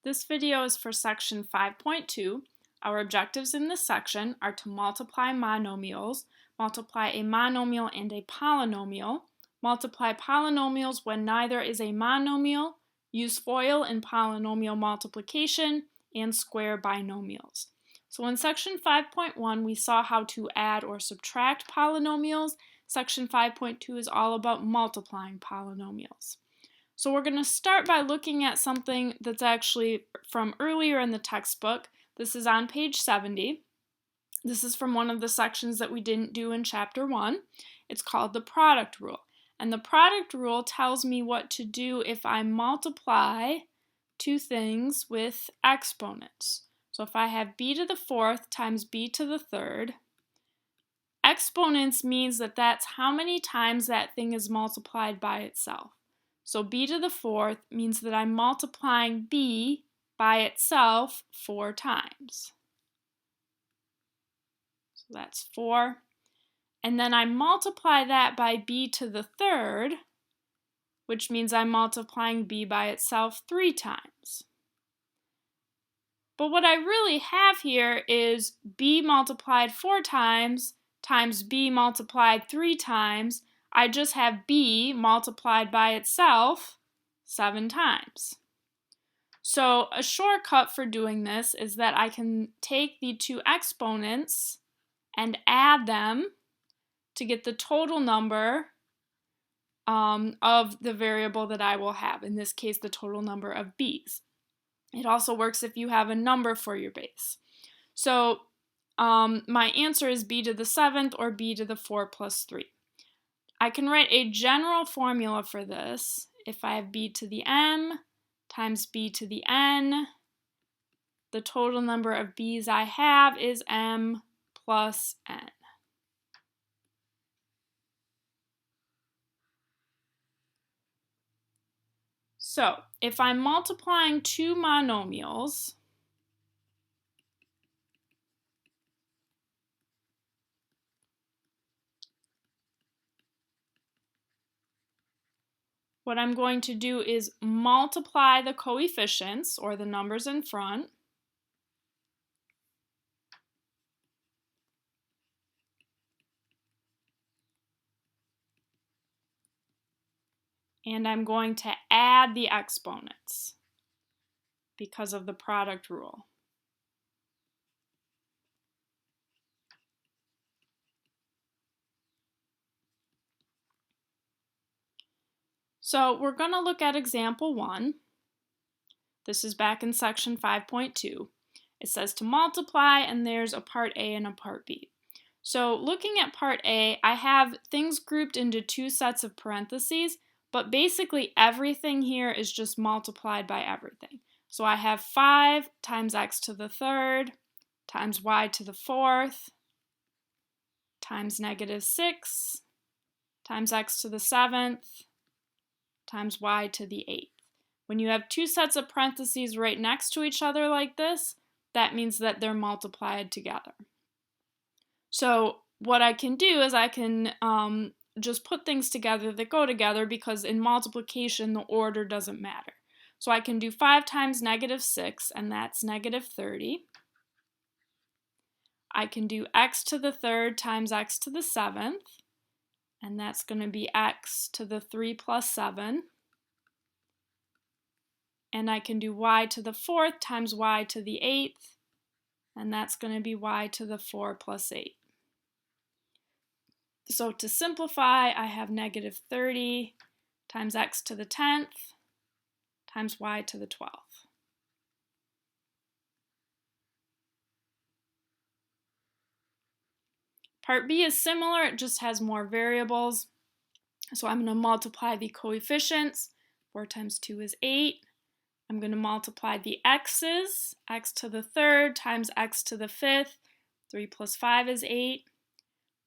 This video is for section 5.2. Our objectives in this section are to multiply monomials, multiply a monomial and a polynomial, multiply polynomials when neither is a monomial, use FOIL in polynomial multiplication, and square binomials. So in section 5.1 we saw how to add or subtract polynomials. Section 5.2 is all about multiplying polynomials. So we're going to start by looking at something that's actually from earlier in the textbook. This is on page 70. This is from one of the sections that we didn't do in chapter 1. It's called the product rule. And the product rule tells me what to do if I multiply two things with exponents. So if I have b to the fourth times b to the third, exponents means that that's how many times that thing is multiplied by itself. So b to the fourth means that I'm multiplying b by itself 4 times. So that's 4. And then I multiply that by b to the third, which means I'm multiplying b by itself 3 times. But what I really have here is b multiplied 4 times b multiplied 3 times. I just have b multiplied by itself 7 times. So a shortcut for doing this is that I can take the two exponents and add them to get the total number of the variable that I will have, in this case the total number of b's. It also works if you have a number for your base. So my answer is b to the 7th or b to the 4 plus 3. I can write a general formula for this. If I have b to the m times b to the n, the total number of b's I have is m plus n. So if I'm multiplying two monomials, what I'm going to do is multiply the coefficients, or the numbers in front, and I'm going to add the exponents because of the product rule. So we're going to look at example 1. This is back in section 5.2. It says to multiply, and there's a part A and a part B. So looking at part A, I have things grouped into two sets of parentheses, but basically everything here is just multiplied by everything. So I have 5 times x to the third times y to the fourth times -6 times x to the 7th times y to the 8th. When you have two sets of parentheses right next to each other like this, that means that they're multiplied together. So what I can do is I can just put things together that go together, because in multiplication the order doesn't matter. So I can do 5 times -6, and that's -30. I can do x to the third times x to the 7th, and that's going to be x to the 3 plus 7. And I can do y to the 4th times y to the 8th, and that's going to be y to the 4 plus 8. So to simplify, I have -30 times x to the 10th times y to the 12th. Part B is similar, it just has more variables. So I'm going to multiply the coefficients. 4 times 2 is 8. I'm going to multiply the x's. X to the third times x to the 5th. 3 plus 5 is 8.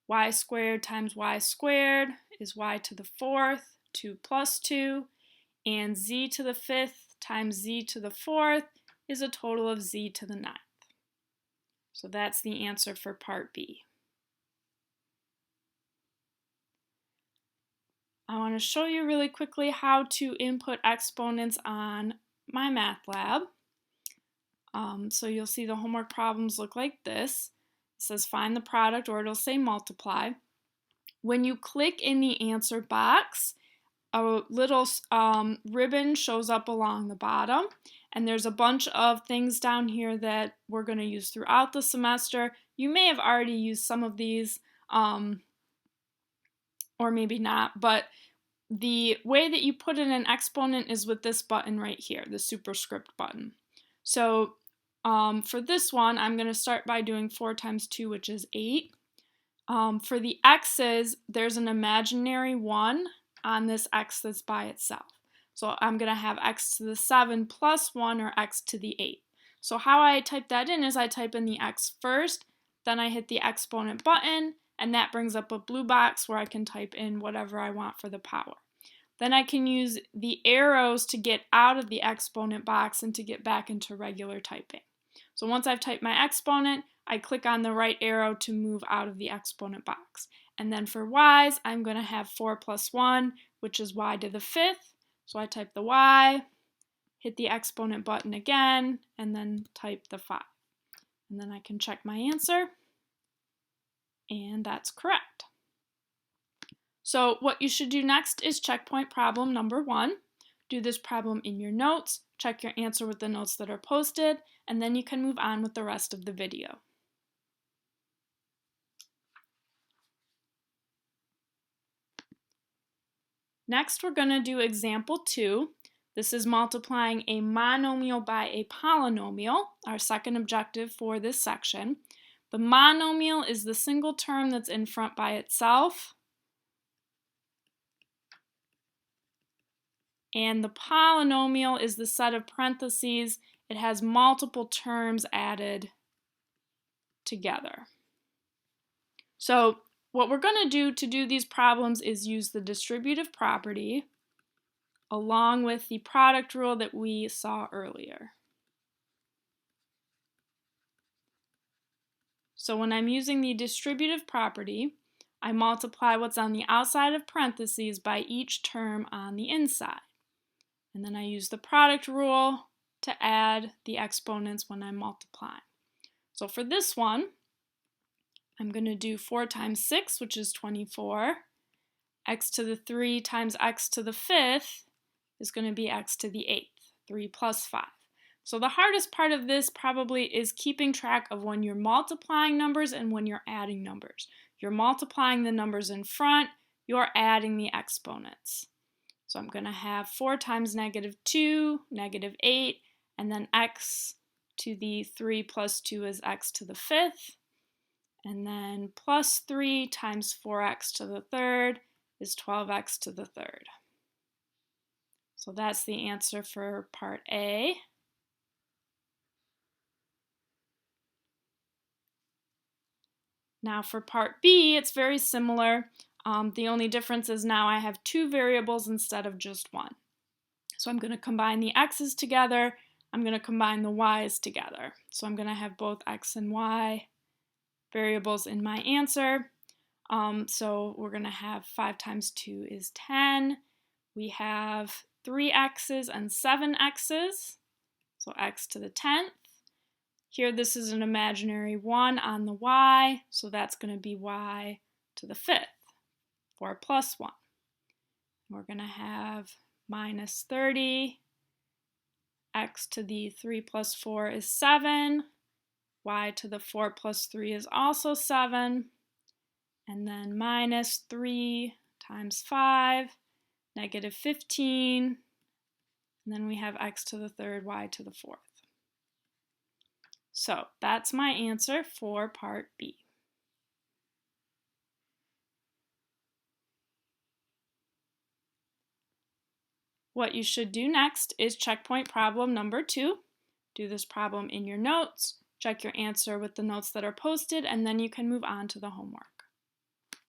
Y squared times y squared is y to the 4th. 2 plus 2. And z to the 5th times z to the 4th is a total of z to the 9th. So that's the answer for part B. I want to show you really quickly how to input exponents on my math lab. So you'll see the homework problems look like this. It says find the product, or it'll say multiply. When you click in the answer box, a little ribbon shows up along the bottom, and there's a bunch of things down here that we're going to use throughout the semester. You may have already used some of these, or maybe not, but the way that you put in an exponent is with this button right here, the superscript button. So for this one, I'm going to start by doing 4 times 2, which is 8. For the x's, there's an imaginary 1 on this x that's by itself. So I'm going to have x to the 7 plus 1, or x to the 8. So how I type that in is I type in the x first, then I hit the exponent button, and that brings up a blue box where I can type in whatever I want for the power. Then I can use the arrows to get out of the exponent box and to get back into regular typing. So once I've typed my exponent, I click on the right arrow to move out of the exponent box. And then for y's, I'm going to have 4 plus 1, which is y to the 5th. So I type the y, hit the exponent button again, and then type the 5. And then I can check my answer, and that's correct. So what you should do next is checkpoint problem number 1. Do this problem in your notes, check your answer with the notes that are posted, and then you can move on with the rest of the video. Next, we're going to do example 2. This is multiplying a monomial by a polynomial, our second objective for this section. The monomial is the single term that's in front by itself, and the polynomial is the set of parentheses. It has multiple terms added together. So what we're going to do these problems is use the distributive property along with the product rule that we saw earlier. So when I'm using the distributive property, I multiply what's on the outside of parentheses by each term on the inside. And then I use the product rule to add the exponents when I'm multiplying. So for this one, I'm going to do 4 times 6, which is 24. X to the 3 times x to the 5th is going to be x to the 8th, 3 plus 5. So the hardest part of this probably is keeping track of when you're multiplying numbers and when you're adding numbers. You're multiplying the numbers in front, you're adding the exponents. So I'm going to have 4 times -2, -8, and then x to the 3 plus 2 is x to the 5th. And then plus 3 times 4x to the 3rd is 12x to the 3rd. So that's the answer for part A. Now for part B, it's very similar. The only difference is now I have 2 variables instead of just 1. So I'm going to combine the x's together. I'm going to combine the y's together. So I'm going to have both x and y variables in my answer. So we're going to have 5 times 2 is 10. We have 3 x's and 7 x's. So x to the 10th. Here this is an imaginary 1 on the y, so that's going to be y to the 5th, 4 plus 1. We're going to have minus 30, x to the 3 plus 4 is 7, y to the 4 plus 3 is also 7, and then minus 3 times 5, negative 15, and then we have x to the 3rd, y to the 4th. So that's my answer for part B. What you should do next is checkpoint problem number 2. Do this problem in your notes, check your answer with the notes that are posted, and then you can move on to the homework.